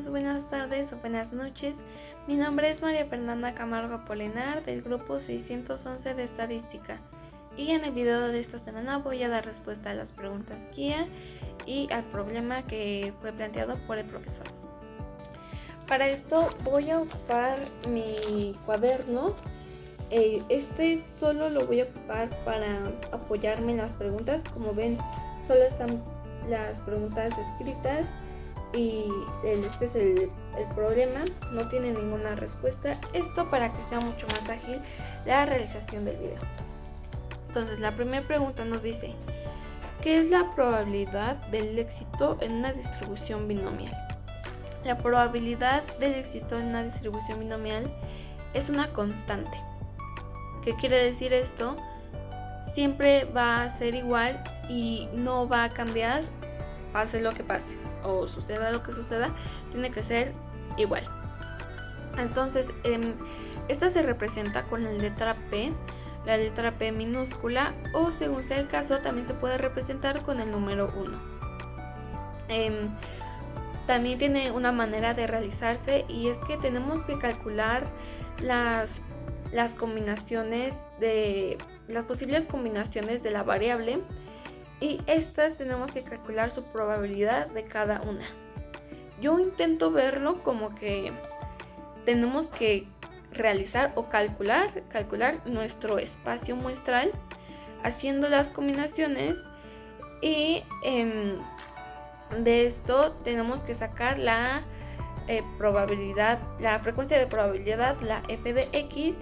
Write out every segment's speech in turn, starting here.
días, buenas tardes o buenas noches. Mi nombre es María Fernanda Camargo Apolinar del grupo 611 de Estadística y en el video de esta semana voy a dar respuesta a las preguntas guía y al problema que fue planteado por el profesor. Para esto voy a ocupar mi cuaderno. Este solo lo voy a ocupar para apoyarme en las preguntas. Como ven, solo están las preguntas escritas y este es el problema, no tiene ninguna respuesta. Esto para que sea mucho más ágil la realización del video. Entonces la primera pregunta nos dice: ¿qué es la probabilidad del éxito en una distribución binomial? La probabilidad del éxito en una distribución binomial es una constante. ¿Qué quiere decir esto? Siempre va a ser igual y no va a cambiar, pase lo que pase o suceda lo que suceda, tiene que ser igual. Entonces, esta se representa con la letra P minúscula, o según sea el caso, también se puede representar con el número 1. También tiene una manera de realizarse, y es que tenemos que calcular las combinaciones de las posibles combinaciones de la variable, y estas tenemos que calcular su probabilidad de cada una. Yo intento verlo como que tenemos que realizar o calcular nuestro espacio muestral haciendo las combinaciones, y de esto tenemos que sacar la probabilidad, la frecuencia de probabilidad, la f de x.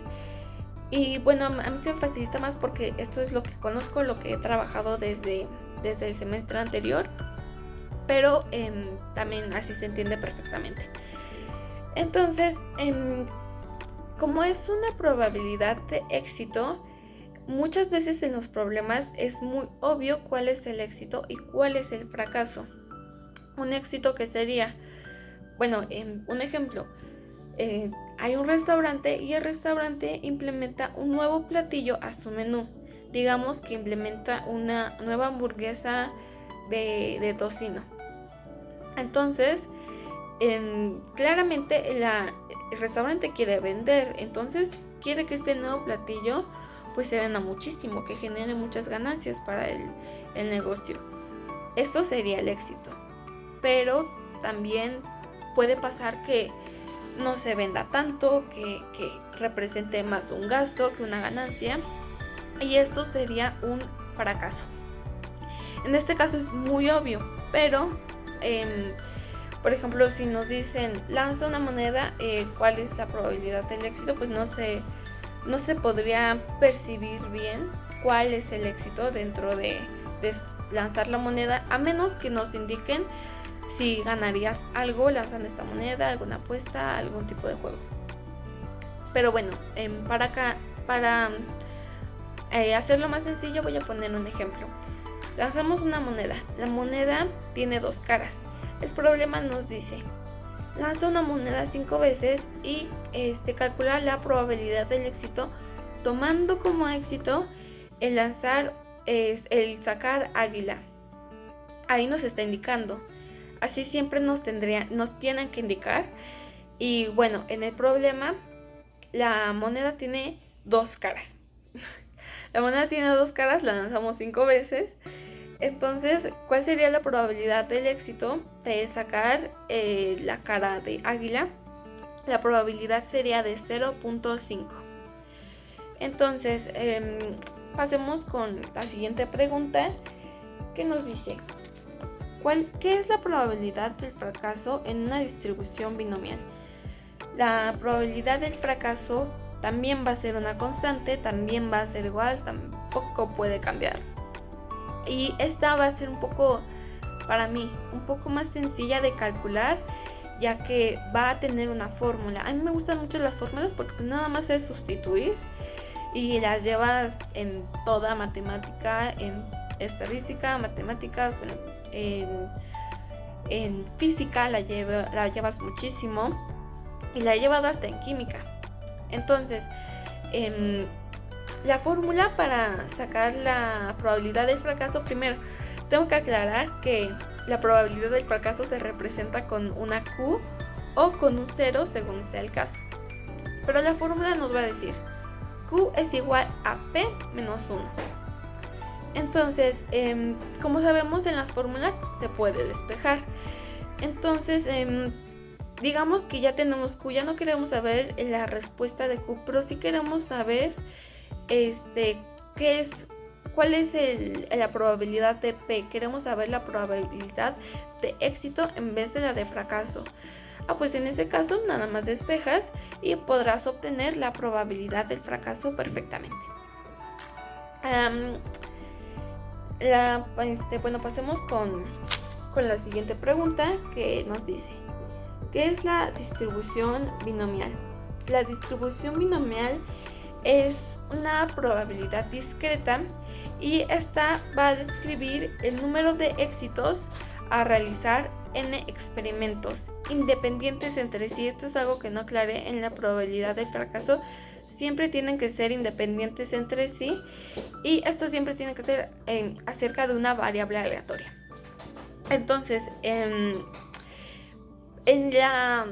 Y bueno, a mí se me facilita más porque esto es lo que conozco, lo que he trabajado desde el semestre anterior, pero también así se entiende perfectamente. Entonces, como es una probabilidad de éxito, muchas veces en los problemas es muy obvio cuál es el éxito y cuál es el fracaso. Un éxito que sería, bueno, un ejemplo, hay un restaurante y el restaurante implementa un nuevo platillo a su menú. Digamos que implementa una nueva hamburguesa de tocino. Entonces, claramente el restaurante quiere vender, entonces quiere que este nuevo platillo pues se venda muchísimo, que genere muchas ganancias para el negocio. Esto sería el éxito, pero también puede pasar que no se venda tanto, que represente más un gasto que una ganancia, y esto sería un fracaso. En este caso es muy obvio, pero por ejemplo, si nos dicen lanza una moneda, ¿cuál es la probabilidad del éxito? Pues no se podría percibir bien cuál es el éxito dentro de lanzar la moneda, a menos que nos indiquen si ganarías algo lanzando esta moneda, alguna apuesta, algún tipo de juego. Pero bueno, para hacerlo más sencillo voy a poner un ejemplo. Lanzamos una moneda. La moneda tiene dos caras. El problema nos dice: lanza una moneda 5 veces y calcula la probabilidad del éxito, tomando como éxito el sacar águila. Ahí nos está indicando. Así siempre nos tienen que indicar. Y bueno, en el problema la moneda tiene dos caras. La moneda tiene dos caras, la lanzamos 5 veces. Entonces, ¿cuál sería la probabilidad del éxito de sacar la cara de águila? La probabilidad sería de 0.5. Entonces, pasemos con la siguiente pregunta, que nos dice: ¿qué es la probabilidad del fracaso en una distribución binomial? La probabilidad del fracaso también va a ser una constante, también va a ser igual, tampoco puede cambiar. Y esta va a ser para mí, un poco más sencilla de calcular, ya que va a tener una fórmula. A mí me gustan mucho las fórmulas porque pues nada más es sustituir y las llevas en toda matemática, en estadística, matemáticas, bueno, en física la llevas muchísimo, y la he llevado hasta en química. Entonces, la fórmula para sacar la probabilidad del fracaso, primero tengo que aclarar que la probabilidad del fracaso se representa con una Q o con un 0 según sea el caso. Pero la fórmula nos va a decir Q es igual a P menos 1. Entonces, como sabemos, en las fórmulas se puede despejar. Entonces, digamos que ya tenemos Q, ya no queremos saber la respuesta de Q, pero sí queremos saber cuál es la probabilidad de P. Queremos saber la probabilidad de éxito en vez de la de fracaso. Pues en ese caso nada más despejas y podrás obtener la probabilidad del fracaso perfectamente. Bueno, pasemos con la siguiente pregunta, que nos dice: ¿qué es la distribución binomial? La distribución binomial es una probabilidad discreta y esta va a describir el número de éxitos a realizar n experimentos independientes entre sí. Esto es algo que no aclaré en la probabilidad de fracaso. Siempre tienen que ser independientes entre sí y esto siempre tiene que ser acerca de una variable aleatoria. Entonces, en la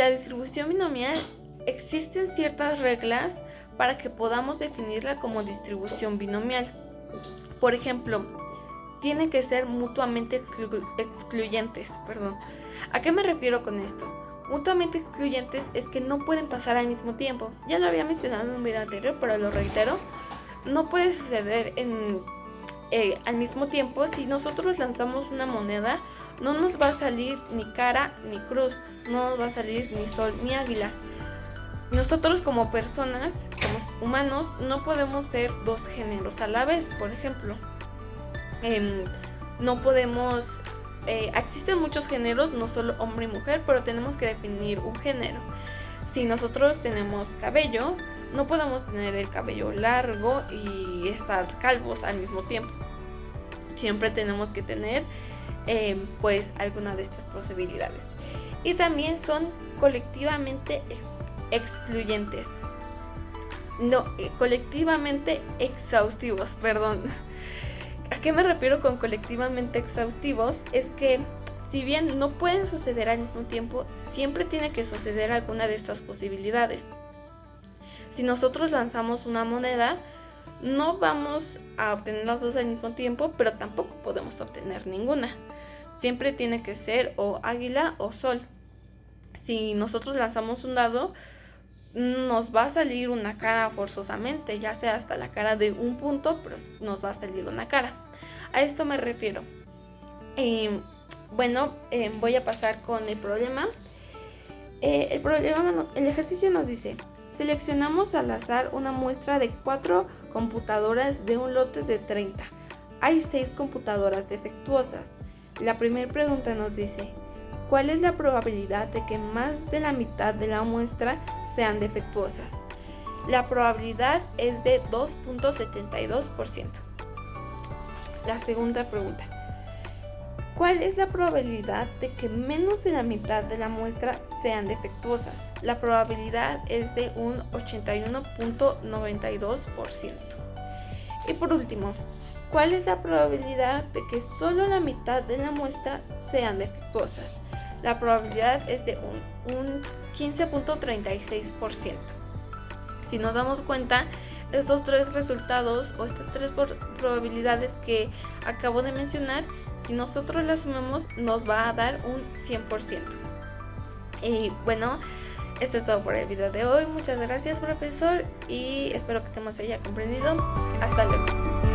distribución binomial existen ciertas reglas para que podamos definirla como distribución binomial. Por ejemplo, tienen que ser mutuamente excluyentes. ¿A qué me refiero con esto? Mutuamente excluyentes es que no pueden pasar al mismo tiempo. Ya lo había mencionado en un video anterior, pero lo reitero. No puede suceder al mismo tiempo. Si nosotros lanzamos una moneda, no nos va a salir ni cara ni cruz, no nos va a salir ni sol ni águila. Nosotros como personas, como humanos, no podemos ser dos géneros a la vez. Por ejemplo, no podemos... existen muchos géneros, no solo hombre y mujer, pero tenemos que definir un género. Si nosotros tenemos cabello, no podemos tener el cabello largo y estar calvos al mismo tiempo. Siempre tenemos que tener pues alguna de estas posibilidades. Y también son colectivamente excluyentes. No, colectivamente exhaustivos, perdón. ¿A qué me refiero con colectivamente exhaustivos? Es que si bien no pueden suceder al mismo tiempo, siempre tiene que suceder alguna de estas posibilidades. Si nosotros lanzamos una moneda, no vamos a obtener las dos al mismo tiempo, pero tampoco podemos obtener ninguna. Siempre tiene que ser o águila o sol. Si nosotros lanzamos un dado, nos va a salir una cara forzosamente, ya sea hasta la cara de un punto, pero nos va a salir una cara. A esto me refiero. Voy a pasar con el problema. El ejercicio nos dice: seleccionamos al azar una muestra de 4 computadoras de un lote de 30. Hay 6 computadoras defectuosas. La primera pregunta nos dice: ¿cuál es la probabilidad de que más de la mitad de la muestra sean defectuosas? La probabilidad es de 2.72%. La segunda pregunta: ¿cuál es la probabilidad de que menos de la mitad de la muestra sean defectuosas? La probabilidad es de un 81.92%. Y por último, ¿cuál es la probabilidad de que solo la mitad de la muestra sean defectuosas? La probabilidad es de un 15.36%. Si nos damos cuenta, estos 3 resultados o estas 3 probabilidades que acabo de mencionar, si nosotros las sumamos, nos va a dar un 100%. Y bueno, esto es todo por el video de hoy. Muchas gracias, profesor, y espero que te haya comprendido. Hasta luego.